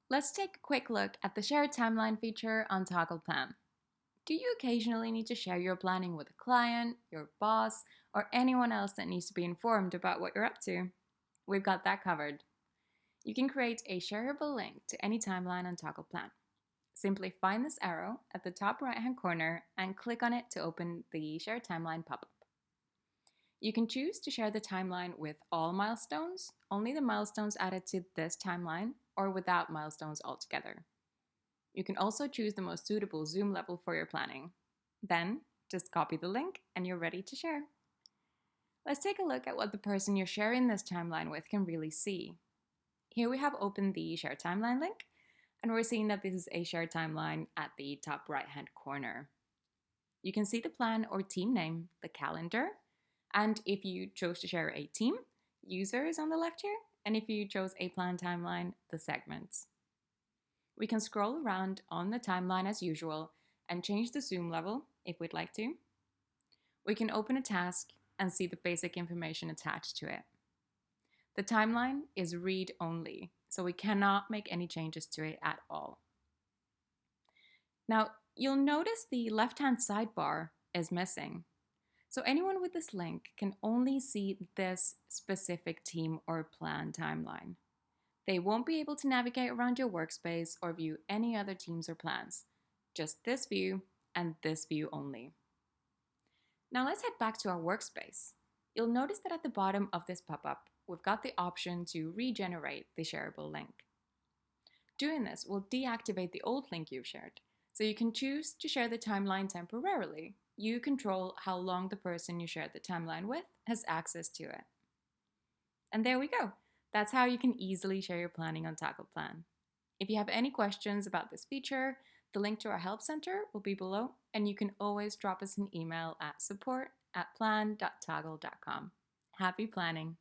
Let's take a quick look at the shared timeline feature on Toggl Plan. Do you occasionally need to share your planning with a client, your boss, or anyone else that needs to be informed about what you're up to? We've got that covered. You can create a shareable link to any timeline on Toggl Plan. Simply find this arrow at the top right-hand corner and click on it to open the Share Timeline pop-up. You can choose to share the timeline with all milestones, only the milestones added to this timeline, or without milestones altogether. You can also choose the most suitable zoom level for your planning. Then, just copy the link and you're ready to share. Let's take a look at what the person you're sharing this timeline with can really see. Here we have opened the Share Timeline link, and we're seeing that this is a shared timeline at the top right-hand corner. You can see the plan or team name, the calendar, and if you chose to share a team, users on the left here, and if you chose a plan timeline, the segments. We can scroll around on the timeline as usual and change the zoom level if we'd like to. We can open a task and see the basic information attached to it. The timeline is read only, so we cannot make any changes to it at all. Now, you'll notice the left-hand sidebar is missing. So anyone with this link can only see this specific team or plan timeline. They won't be able to navigate around your workspace or view any other teams or plans. Just this view and this view only. Now let's head back to our workspace. You'll notice that at the bottom of this pop-up, we've got the option to regenerate the shareable link. Doing this will deactivate the old link you've shared, so you can choose to share the timeline temporarily. You control how long the person you shared the timeline with has access to it. And there we go. That's how you can easily share your planning on Toggl Plan. If you have any questions about this feature, the link to our help center will be below, and you can always drop us an email at support@plan.toggl.com. Happy planning!